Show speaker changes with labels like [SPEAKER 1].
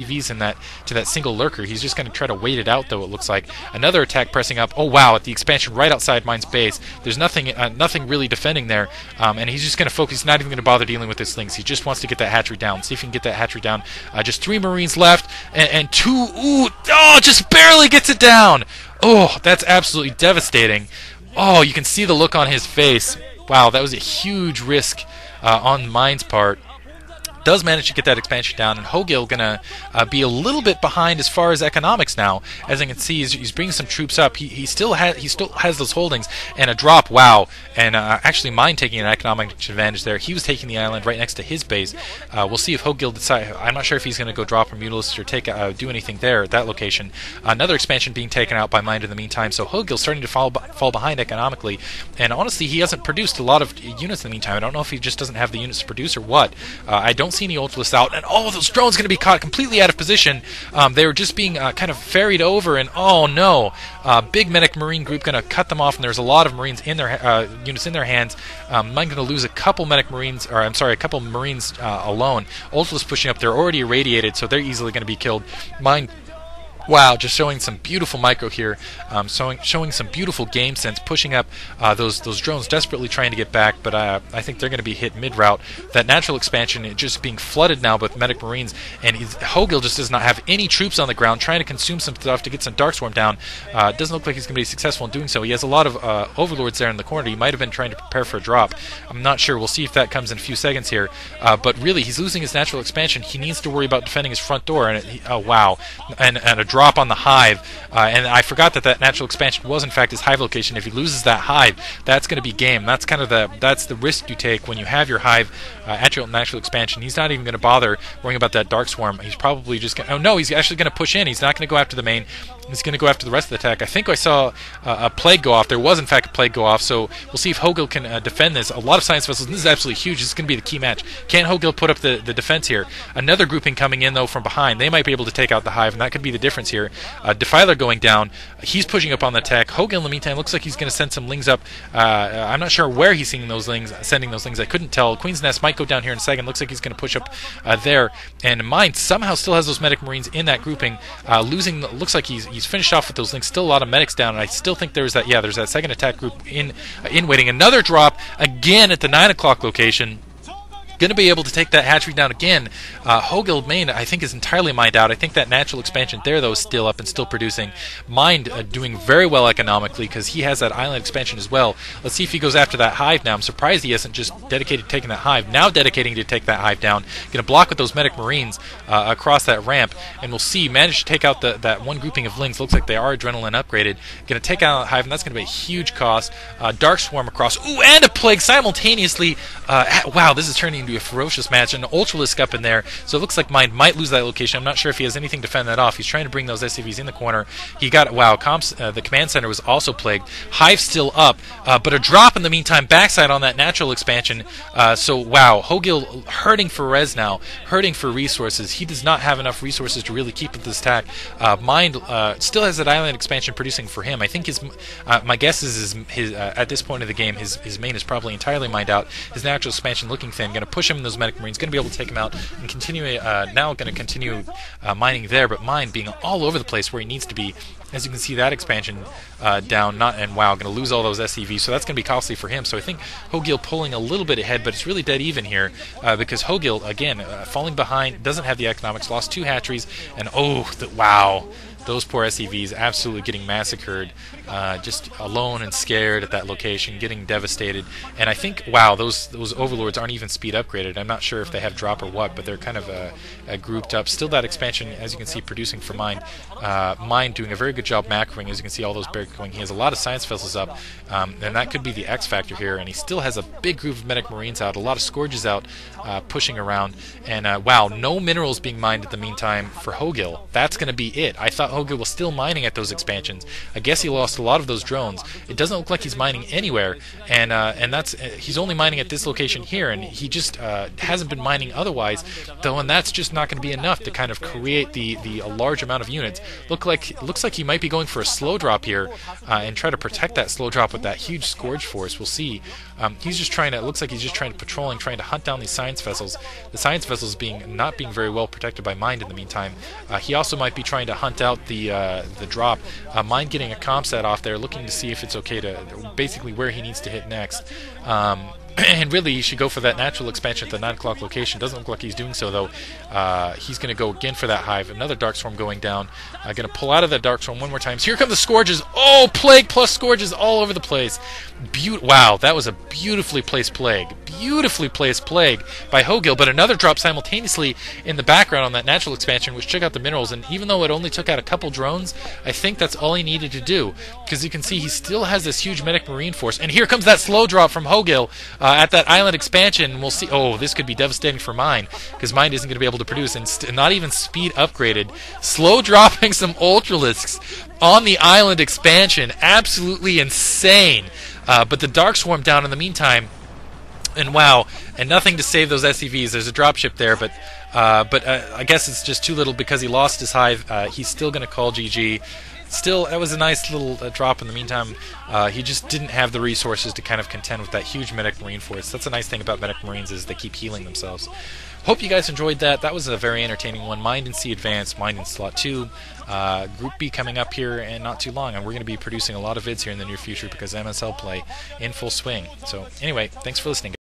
[SPEAKER 1] EVs in that to that single lurker. He's just going to try to wait it out, though. It looks like another attack pressing up. Oh wow! At the expansion right outside Mine's base, there's nothing really defending there, and he's just going to focus. He's not even going to bother dealing with his slings. He just wants to get that hatchery down. See if he can get that hatchery down. Just 3 Marines left, and 2. Ooh! Oh, just barely gets it down. Oh, that's absolutely devastating. Oh, you can see the look on his face. Wow, that was a huge risk on Mine's part. Does manage to get that expansion down, and Hogil gonna be a little bit behind as far as economics now. As you can see, he's bringing some troops up. He still has those holdings, and a drop. Wow! And actually, Mine taking an economic advantage there. He was taking the island right next to his base. We'll see if Hogil decide. I'm not sure if he's gonna go drop a Mutalist or do anything there at that location. Another expansion being taken out by Mine in the meantime. So Hogil's starting to fall behind economically, and honestly, he hasn't produced a lot of units in the meantime. I don't know if he just doesn't have the units to produce or what. I don't see any ultras out, and all of those drones going to be caught completely out of position. They were just being kind of ferried over, and oh no, big medic marine group going to cut them off, and there's a lot of marines in their units in their hands. Mine going to lose a couple medic marines, or I'm sorry, a couple marines alone. Ultras pushing up, they're already irradiated, so they're easily going to be killed. Mine. Wow, just showing some beautiful micro here, showing some beautiful game sense, pushing up those drones, desperately trying to get back, but I think they're going to be hit mid-route. That natural expansion is just being flooded now with medic marines, and Hogil just does not have any troops on the ground, trying to consume some stuff to get some Darkswarm down. It doesn't look like he's going to be successful in doing so. He has a lot of overlords there in the corner. He might have been trying to prepare for a drop. I'm not sure. We'll see if that comes in a few seconds here. But really, he's losing his natural expansion. He needs to worry about defending his front door, and oh wow, and a drop on the hive, and I forgot that natural expansion was in fact his hive location. If he loses that hive, that's going to be game. That's kind of the risk you take when you have your hive at your natural expansion. He's not even going to bother worrying about that dark swarm. He's probably just going. Oh no, he's actually going to push in. He's not going to go after the main. He's going to go after the rest of the attack. I think I saw a plague go off. There was in fact a plague go off. So we'll see if Hogil can defend this. A lot of science vessels. This is absolutely huge. This is going to be the key match. Can Hogil put up the defense here? Another grouping coming in though from behind. They might be able to take out the hive, and that could be the difference here. Defiler going down. He's pushing up on the attack. Hogil in the meantime looks like he's going to send some lings up. I'm not sure where he's sending those lings. I couldn't tell. Queen's Nest might go down here in a second. Looks like he's going to push up there. And Mine somehow still has those medic marines in that grouping. Losing. Looks like he's finished off with those lings. Still a lot of medics down, and I still think there's that. Yeah, there's that second attack group in waiting. Another drop again at the 9 o'clock location. Going to be able to take that hatchery down again. Hogil main, I think, is entirely mined out. I think that natural expansion there, though, is still up and still producing. Mind doing very well economically because he has that island expansion as well. Let's see if he goes after that hive now. I'm surprised he hasn't just dedicated to taking that hive. Now dedicating to take that hive down. Going to block with those medic marines across that ramp, and we'll see. Manage to take out that one grouping of lings. Looks like they are adrenaline upgraded. Going to take out that hive, and that's going to be a huge cost. Dark Swarm across. Ooh, and a plague simultaneously. Wow, this is turning into a ferocious match, and an Ultralisk up in there, so it looks like Mind might lose that location. I'm not sure if he has anything to fend that off. He's trying to bring those SCVs in the corner. He got, wow, the command center was also plagued. Hive still up, but a drop in the meantime, backside on that natural expansion. So wow, Hogil hurting for res now, hurting for resources. He does not have enough resources to really keep with this attack. Mind still has that island expansion producing for him. I think my guess is his at this point of the game, his main is probably entirely mined out. His natural expansion looking thin. Going to push him in those medic marines. Going to be able to take him out and continue. Now going to continue mining there, but Mine being all over the place where he needs to be. As you can see, that expansion down, and wow, going to lose all those SCVs, so that's going to be costly for him. So I think Hogil pulling a little bit ahead, but it's really dead even here because Hogil, again, falling behind, doesn't have the economics, lost 2 hatcheries, and oh, wow. Those poor SCVs absolutely getting massacred, just alone and scared at that location, getting devastated. And I think, wow, those overlords aren't even speed upgraded. I'm not sure if they have drop or what, but they're kind of grouped up. Still that expansion, as you can see, producing for Mind. Mind doing a very good job macroing. As you can see, all those barracks going. He has a lot of science vessels up, and that could be the X factor here. And he still has a big group of medic marines out, a lot of scourges out, pushing around. And wow, no minerals being mined at the meantime for Hogil. That's going to be it. I thought Hogil was still mining at those expansions. I guess he lost a lot of those drones. It doesn't look like he's mining anywhere, and that's he's only mining at this location here, and he just hasn't been mining otherwise, though, and that's just not going to be enough to kind of create the large amount of units. Looks like he might might be going for a slow drop here and try to protect that slow drop with that huge Scourge force. We'll see. He's just trying to, it looks like he's just trying to patrolling, trying to hunt down these science vessels. The science vessels not being very well protected by Mind in the meantime. He also might be trying to hunt out the drop. Mind getting a comsat off there, looking to see if it's okay to, basically where he needs to hit next. And really, he should go for that natural expansion at the 9 o'clock location. Doesn't look like he's doing so, though. He's going to go again for that hive. Another Darkstorm going down. Going to pull out of that Darkstorm one more time. So here come the Scourges. Oh, Plague plus Scourges all over the place. Wow, that was a beautifully placed Plague. Beautifully placed Plague by Hogil, but another drop simultaneously in the background on that natural expansion, which took out the minerals. And even though it only took out a couple drones, I think that's all he needed to do. Because you can see he still has this huge Medic Marine force. And here comes that slow drop from Hogil at that island expansion. We'll see. Oh, this could be devastating for Mind, because Mind isn't going to be able to produce, and not even speed upgraded. Slow dropping some Ultralisks on the island expansion. Absolutely insane. But the Dark Swarm down in the meantime. And wow, and nothing to save those SCVs. There's a dropship there, but I guess it's just too little because he lost his hive. He's still going to call GG. Still, that was a nice little drop in the meantime. He just didn't have the resources to kind of contend with that huge Medic Marine force. That's a nice thing about Medic Marines, is they keep healing themselves. Hope you guys enjoyed that. That was a very entertaining one. Mind and C Advanced, Mind in Slot 2. Group B coming up here in not too long, and we're going to be producing a lot of vids here in the near future because MSL play in full swing. So anyway, thanks for listening.